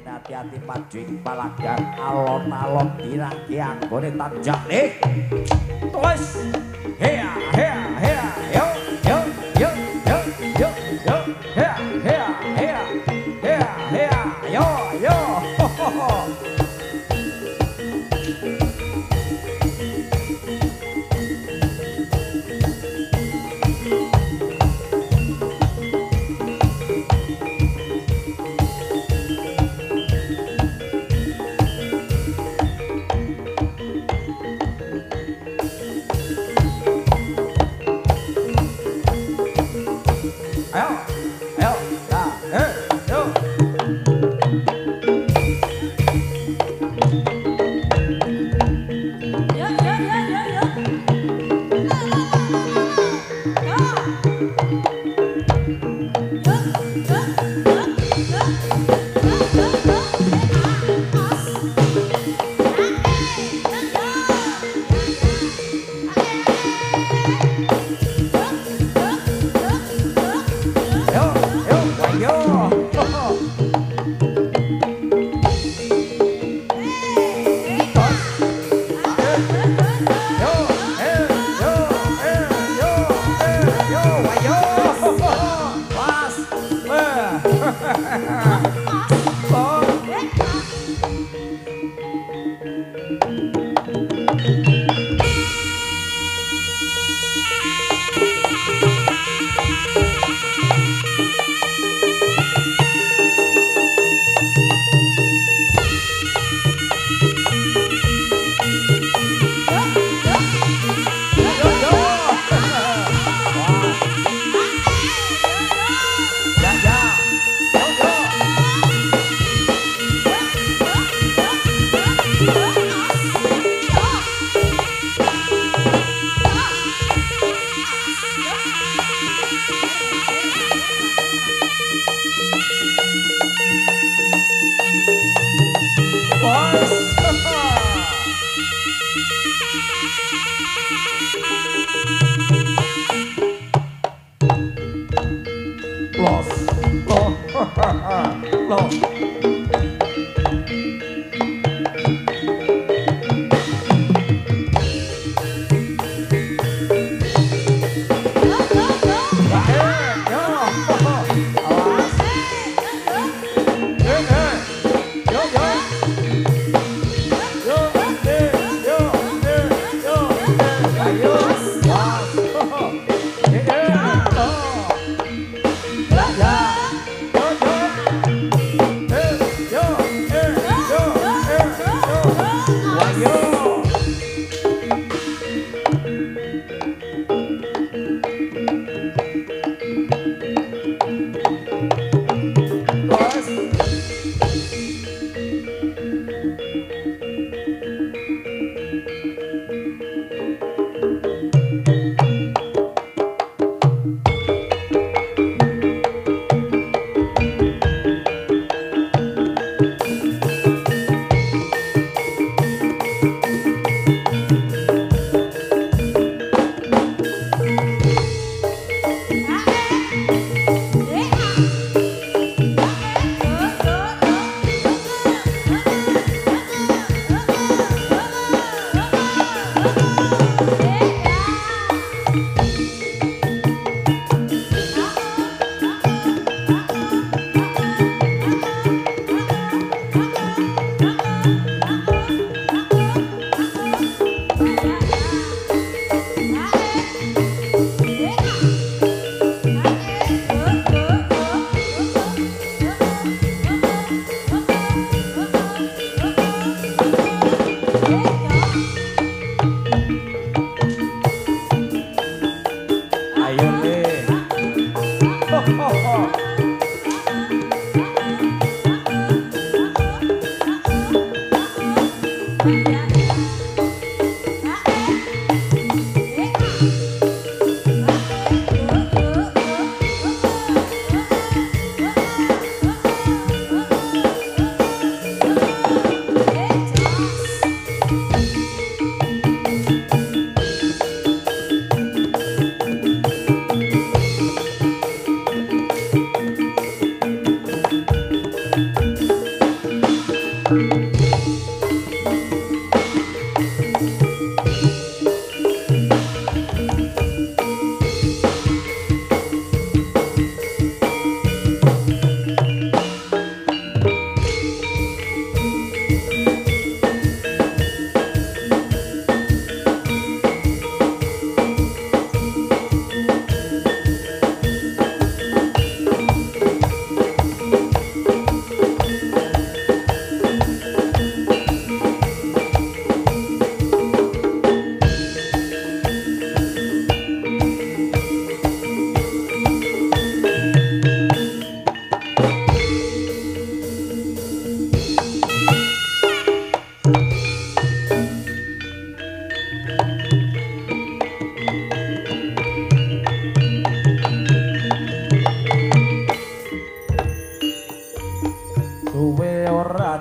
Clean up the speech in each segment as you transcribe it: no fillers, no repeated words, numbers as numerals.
dene hati-hati maju ing palagan alon-alon dirangke anggone tanjak nih. Wes. Hea hea hea yo yo yo yo yo yo hea hea hea hea hea yo yo.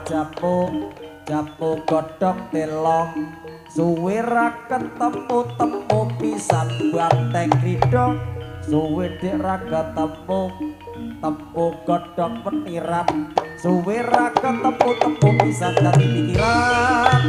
jamu jamu godhong telong suwe ra ketemu temu pisan banteng ridho suwe dik ra ketemu temu godhong petiran suwe ra ketemu temu pisan dadi pikiran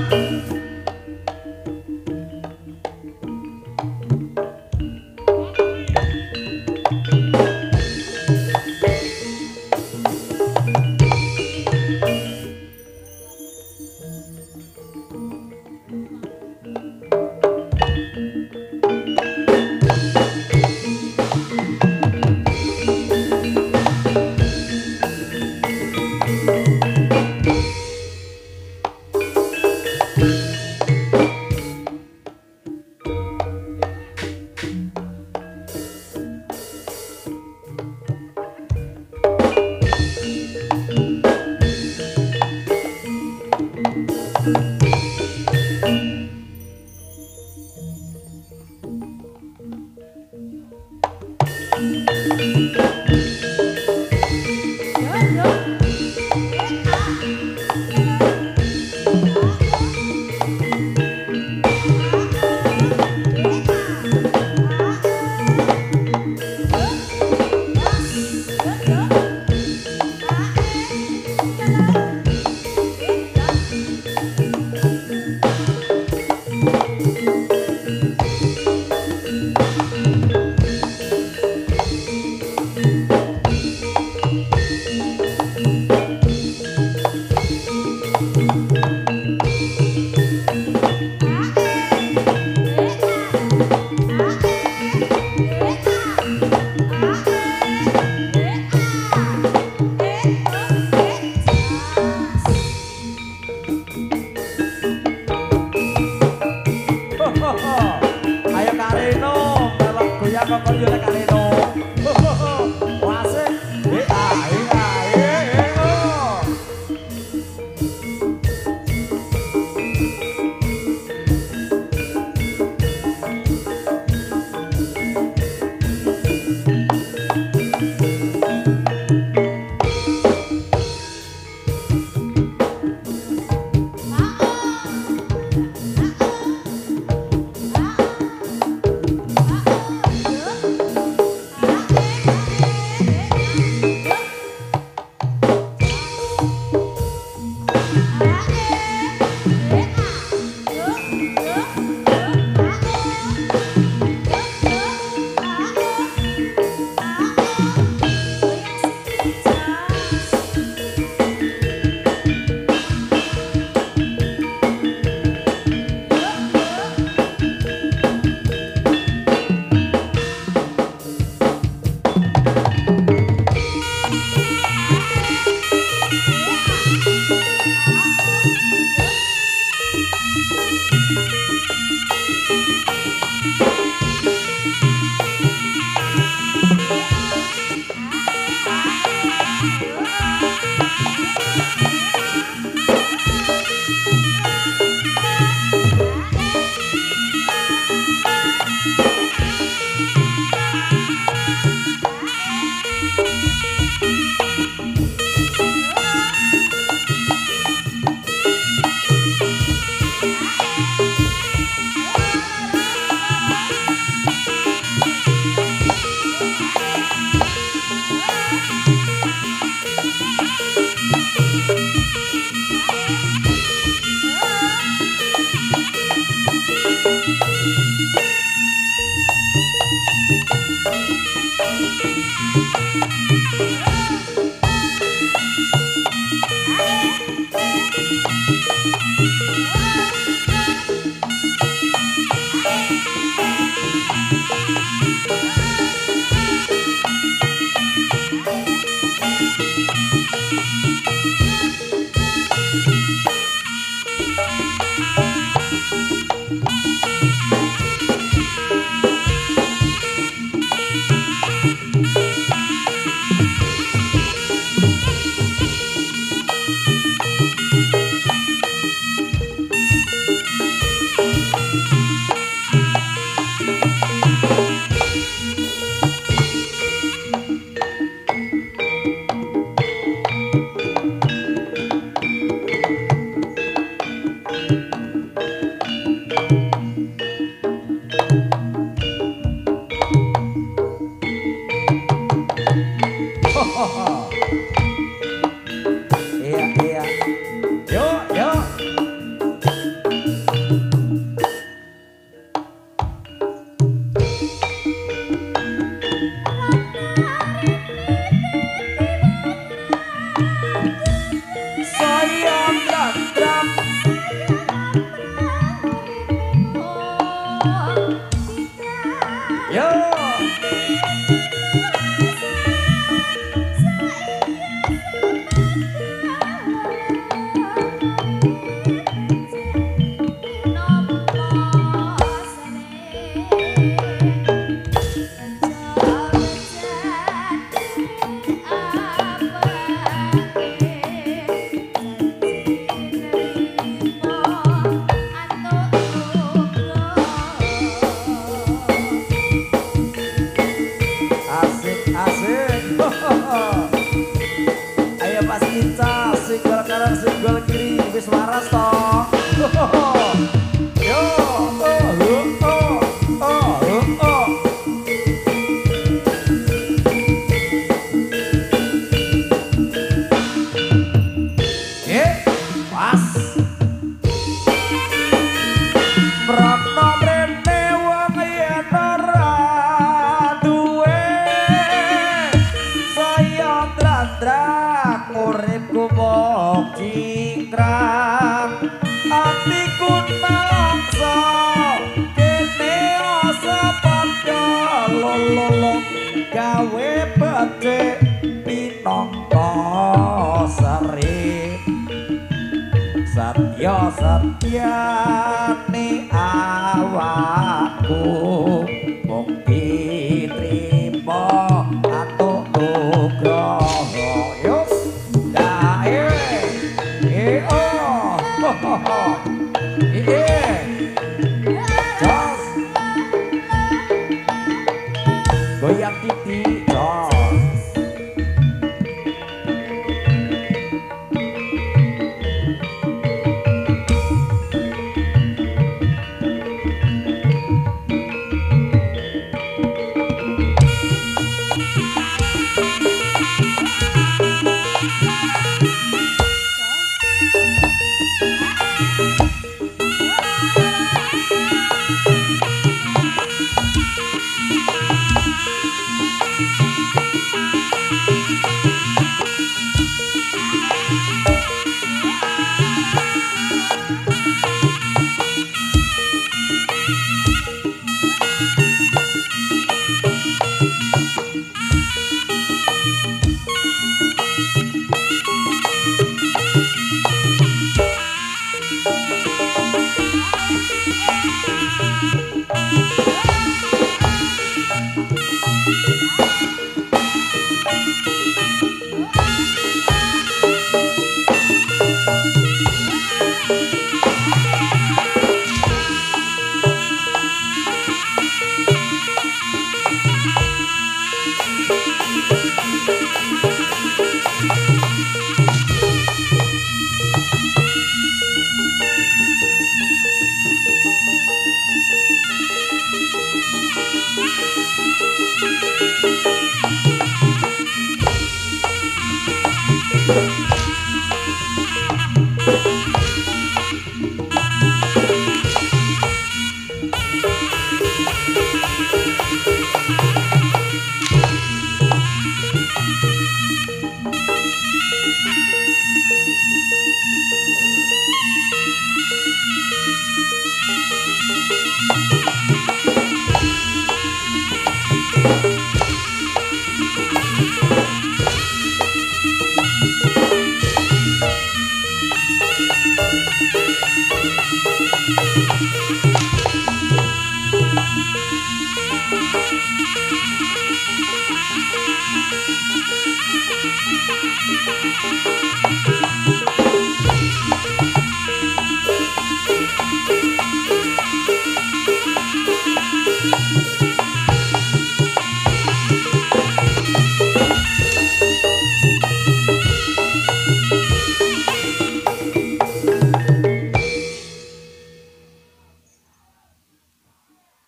Yo. Ayo Mas Ica, singgol kanan singgol kiri, wis waras toh. Yo, pas. Mrono mrene wong yen ora duwe saya drandrak uripku mung cingkrang atiku nangsa kene asa padha lololo gawe becik pinangka sari satya satyane awakku mung ditrima atuk nugraha yo dae oh jos goyang titi jos.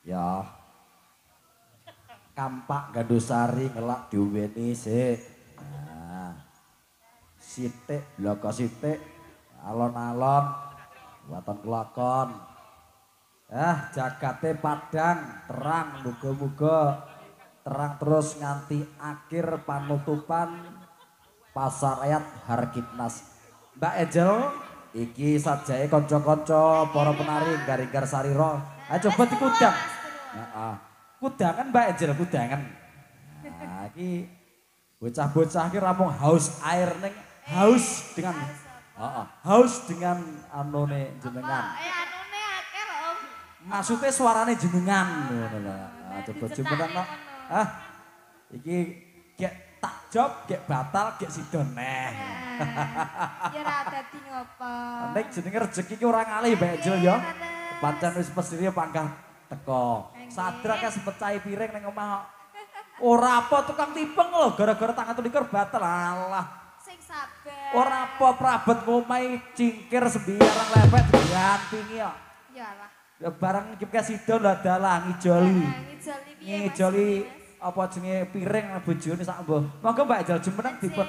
Ya. Kampak Gandusari ngelak diuweni sik. Nah. Sithik bloko sithik alon-alon waton kelakon. Jagate padang terang muga-muga terang terus nganti akhir panutupan Pasar Rakyat Harkitnas. Mbak Angel iki sajae kanca-kanca para penari Garinggar Sarira. Ayo coba dikudang. Heeh. Kudangan Mbak Angel, kudangan. Nah, iki bocah-bocah iki rampung haus air ning haus dengan haus dengan anone jenengan. Anone akeh lho, Om. Maksudnya suarane jenengan ngono lho. Coba jenengan no. Iki gek tak job, gek batal, gek sidon neh. Ya ra dadi ngopo. Nek jenenge rezeki ki ora ngalih Mbak Angel ya. Pancen wis pesine panggah teko. Sadra ka sepecai piring ning omah. Ora apa tukang tipeng lho gara-gara tanggal 23 batal. Alah. Sing sabar. Ora apa prabet ngomahe cingkir sembiarang lepet digantingi kok. Iyalah. Ya barang iki sidon lho dalah ngijoli. Ngijoli piye? Ngijoli apa jenenge piring bojone sak mbah. Monggo Mbak Angel jumeneng dipun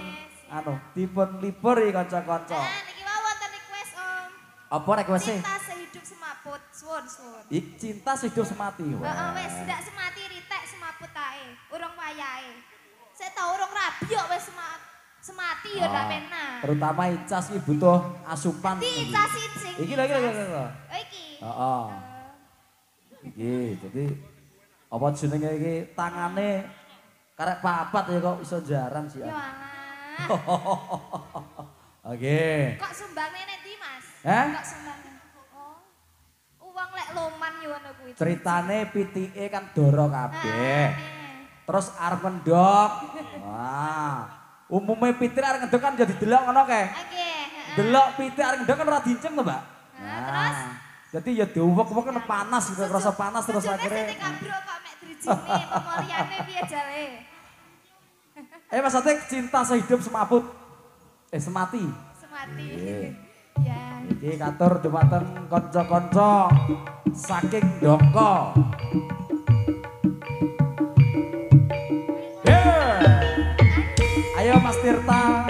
dipun libur iki kanca-kanca. Niki wae wonten request Om. Apa request-e? Cinta sehidup semaput. Suwun. Ik cinta sehidup semati. Heeh wis ndak semati ritek semaput ae. Urung wayahe. Sik ta urung rabi kok wis semati ya ndak penak. Terutama Icas iki butuh asupan. Di Icas sing. Iki lho. Oh iki. Heeh. Iki jadi apa jenenge iki tangane karek papat ya kok iso jarang sih. Yo alah. Oke. Kok sumbangne nek ndi Mas? Kok sumbangne? Oh. Uang lek loman yo ngono kuwi. Ceritane pitike kan doro kabeh. Terus arep mendok. Wah. Umume pitik arep ngedok kan jadi delok ngono kae. Nggih, Delok pitik arep ngedok kan ora dinceng to, Mbak? Terus jadi ya diuwek-uwek kan panas gitu, rasa panas terus akhirnya. Sing kabro kok mek drijine pemoliane piye jale? Maksudnya cinta sehidup semaput. Semati. Semati. Iya. Ya. Iki katur dumateng kanca-kanca saking Dongko. Ayo Mas Tirta.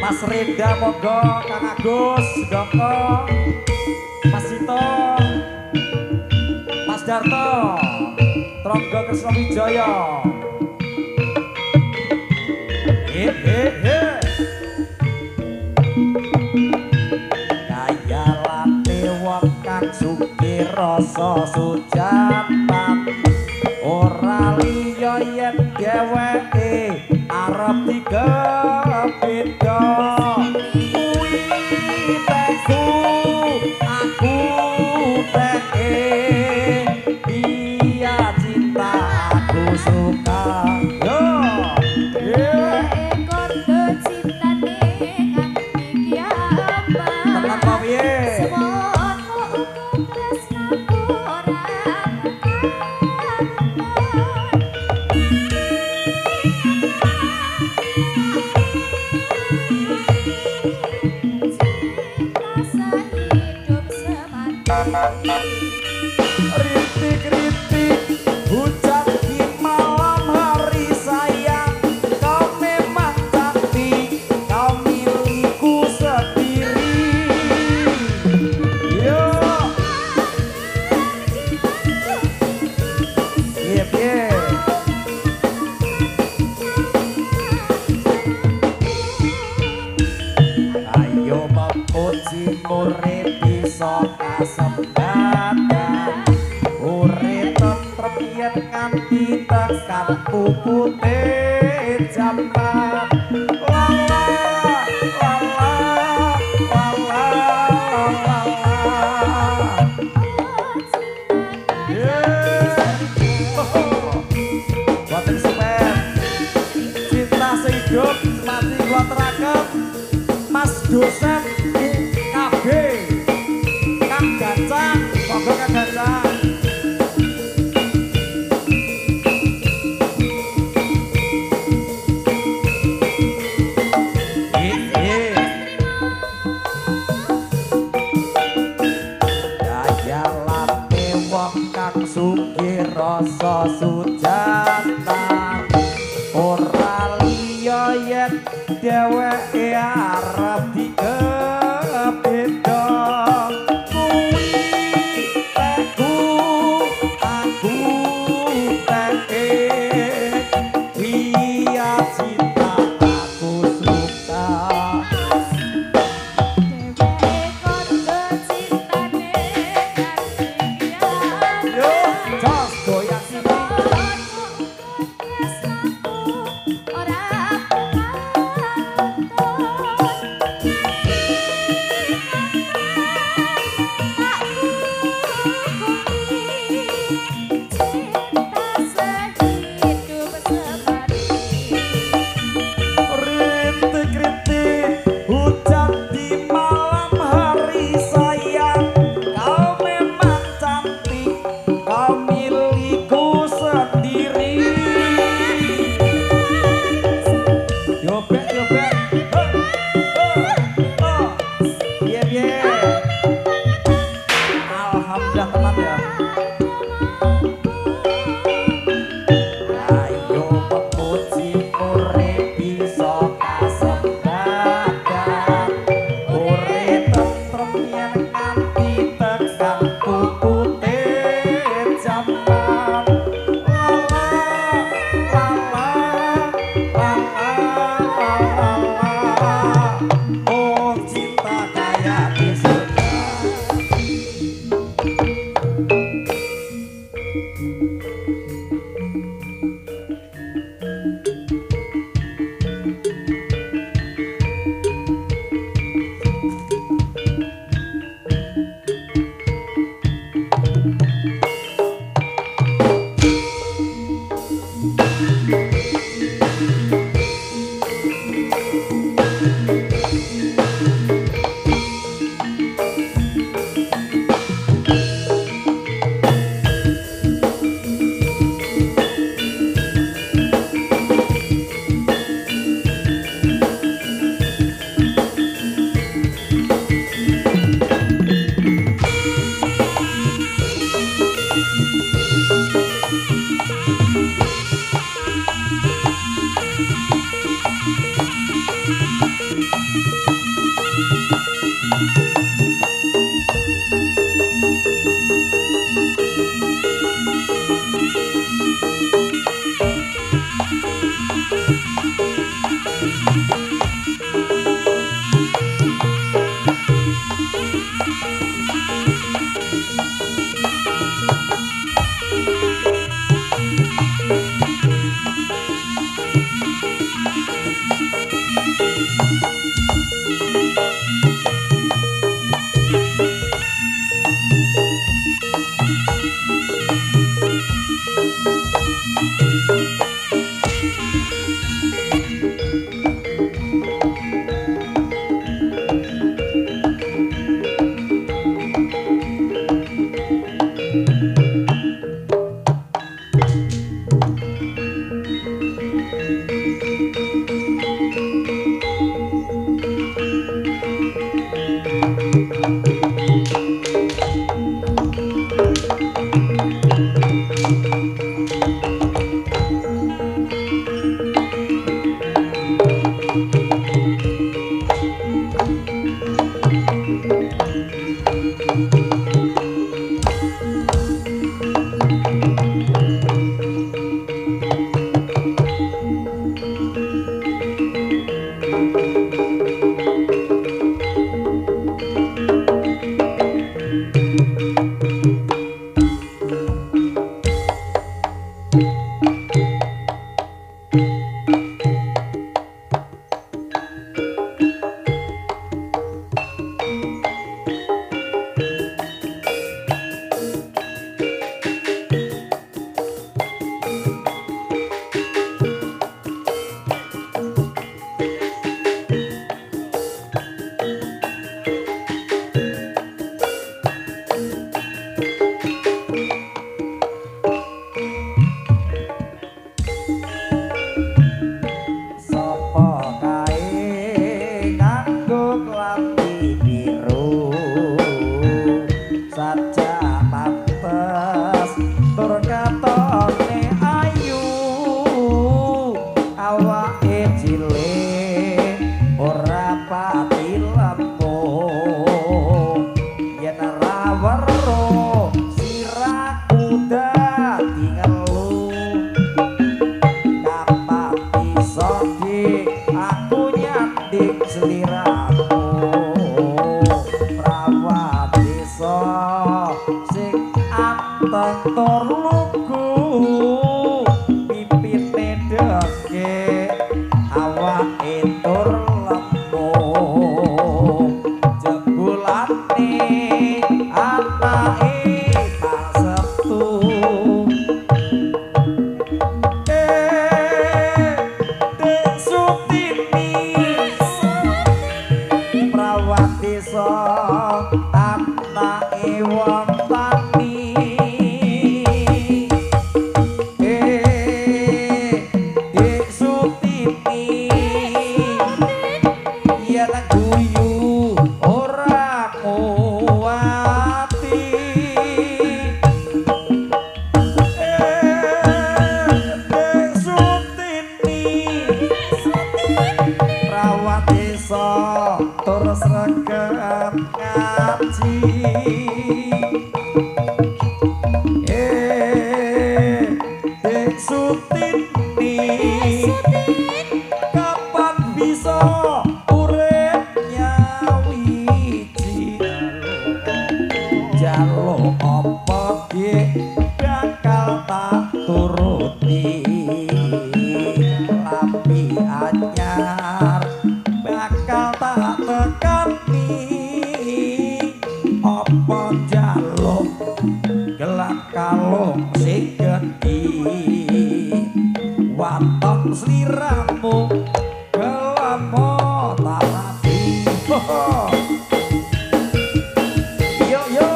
Mas Renda monggo, Kang Agus, Dongko. Mas Sito. Mas Darto. Tronggo Kresna Wijaya. Kaya late wong kang sugih rasa sujatan ora liya yen dheweke arep digepeda kuwi teku aku teke dia cinta aku suka yo Rintik-rintik hujan di malam hari sayang kau memang cantik kau milikku sendiri yo ayo memuji urip bisa kasempatan urip tentrem yen nganti tekan pupute jamban lala lala lala Boten semen cinta sehidup semati kula teraken Mas dosen UKB Kang Gacang, monggo Kang Gacang. Daya late wong kang sugih rasa sujatan ora liya yen dheweke arep digepeda kuwi teku aku teke dia cinta aku suka Dheweke Tur sregep aji Dek Sutini kapan bisa urip nyawiji jaluk apa dik bakal tak turuti lapi anyar bakal tak tekani apa jaluk gelak kalung sing gedhi waton sliramu gelamo tarapi yo yo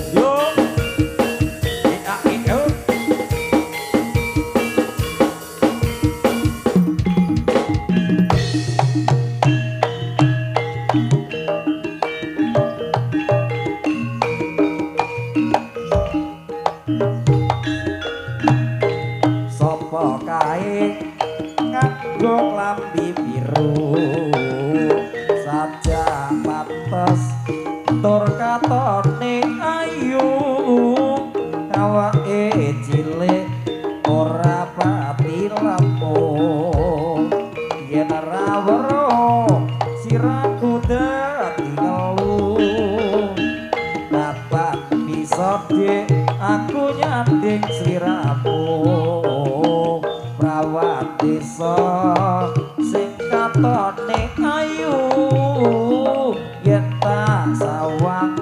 yo yo sapa kae nganggo klambi biru saja pantes tur katone ayu awake cilik ora pati lempo yen ra weruh siraku dadi ngelu dapat bisa dik aku nyanding sliramu prawat desa sing katone ayu yen tak sawang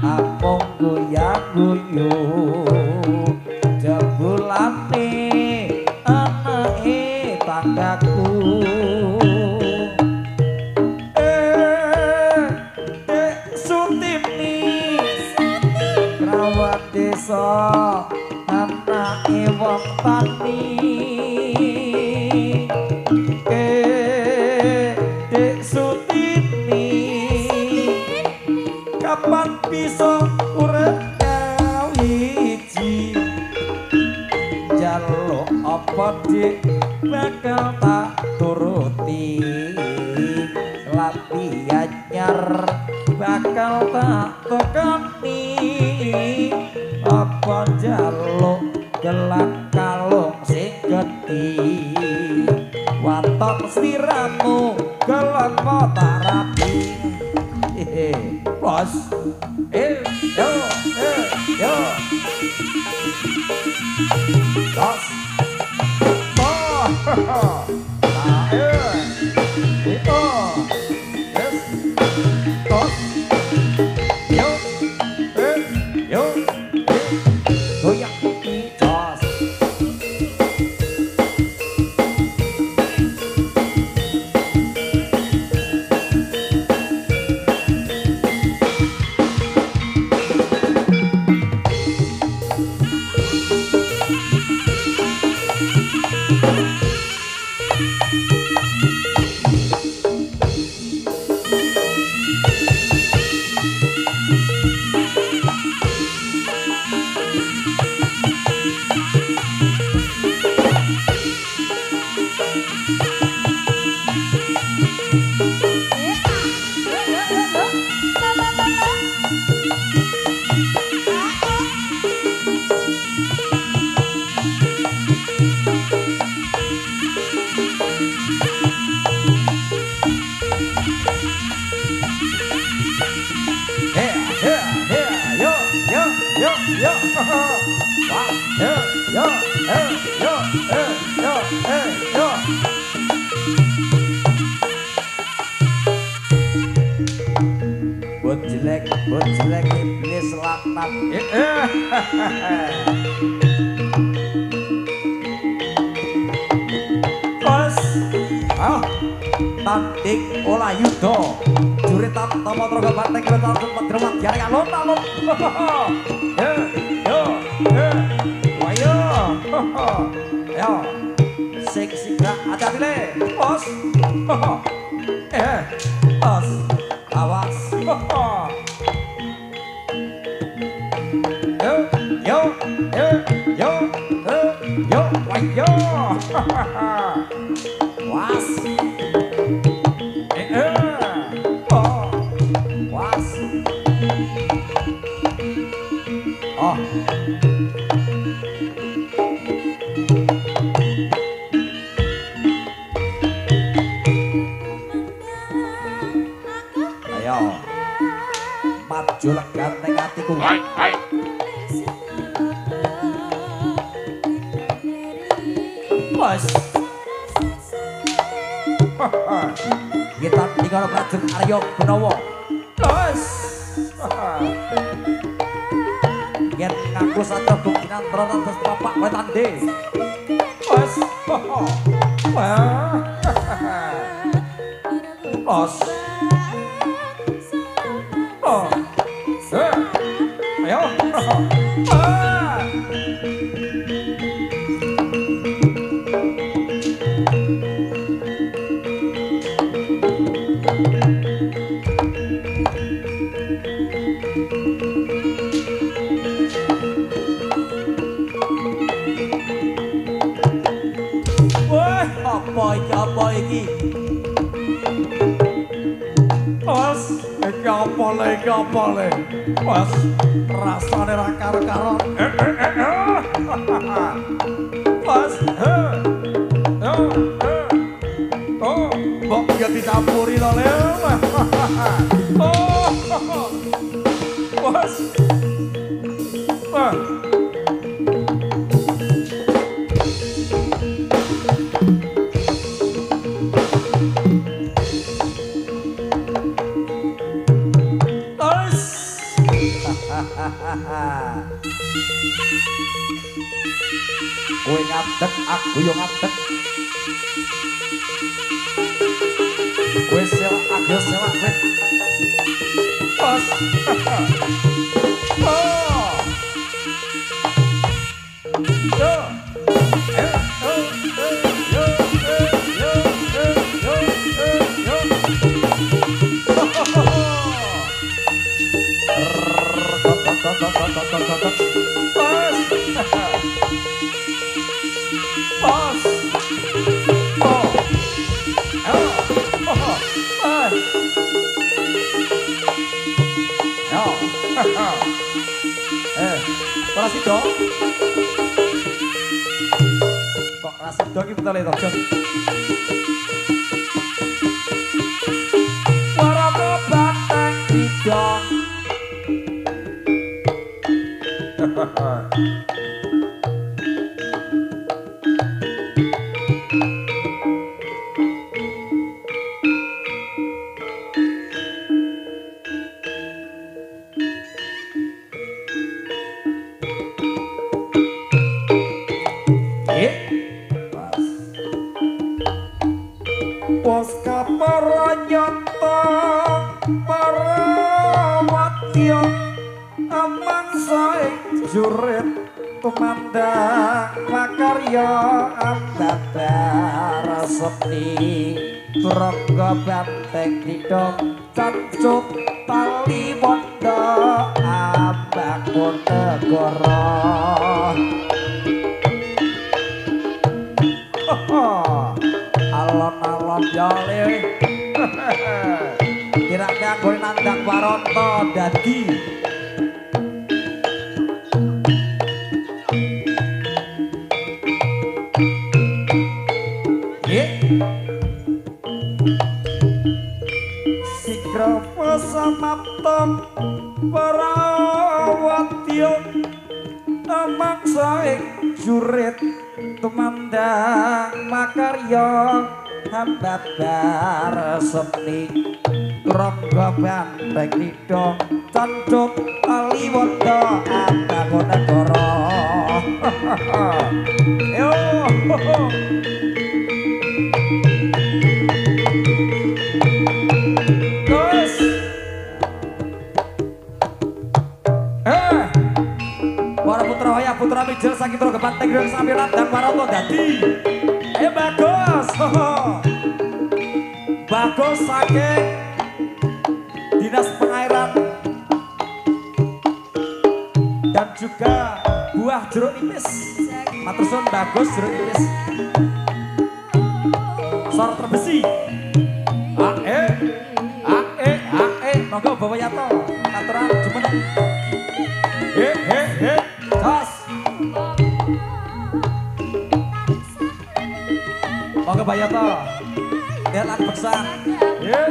apung guyu jebulane anake tanggaku Dek Sutini prawat desa anake wong tani Dek Sutini kapan bisa urip nyawiji jaluk apa dik bakal tak turuti lapi anyar bakal tak tekani apa jaluk gelak kalung sing gedhi waton sliramu gelemo tarapi bos yo yo bos Bot jelek iblis laknat. Bos, tanding olah yuda. Jurit tama troga banteng kereta sempat dermat jari alon-alon. Yo, ayo, yo, sing sigrak ada bile, bos. Bos, awas. Yo, ayo. Was. Ayo. Maju legan ning atiku. Bos. Kita tinggal prajurit Arya Gunawa. Bos. Yen ngaku saja bukinan terus bapak wetande. Bos. Bos. Oh. Ayo. Apa iki? Bos, iki apa le? Bos, rasane ra karo-karo. Bos, oh, mbok ya dicampuri to le. Oh, bos. Kowe ngadeg, aku yo ngadeg. Kowe selak, aku selak wit. Bos. Oh. Yo. Rasido. Kok Rasido iki betul to, Jon? Warana banteng didong. Bos kaparanyata parawatya amangsa ing jurit tumandang makarya ambabar sepi turangga banteng didong cancut tali wanda ambangun negara. Alon-alon jale kira-kira gue nandang waronto dadi sigrafa samaptom parawatya amangsa ing jurit tumandang makarya hambabar seni rangga banteng didong cancut aliwonda ambangun negara. Yo terus para putra waya putra mijil saking Rangga Banteng Didong sami nandang waronto dadi. Ayo bagus. Bagus saking Dinas Pengairan dan juga buah jeruk nipis. Matur suwun bagus jeruk nipis. Sor terbesi. Monggo Bapak Yato. Aturan jumeneng. Tos. Monggo Bapak Yato. Delan beksan. Yo.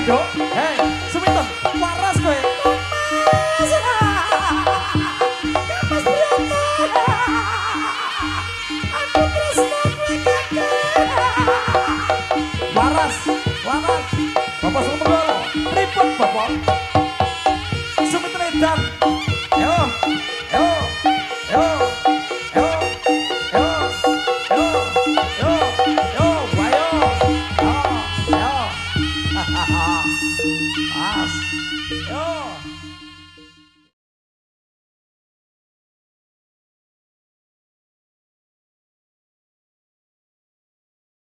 Dok, hei, Suminten, waras kowe. Mas Broto. Aku tresno kowe kakek. Waras, waras. Bapak Sumenggolo, pripun Bapak? Suminten edan. Yo, yo, yo, yo, yo, yo, yo, yo, ayo. Yo, yo. Mas, yo.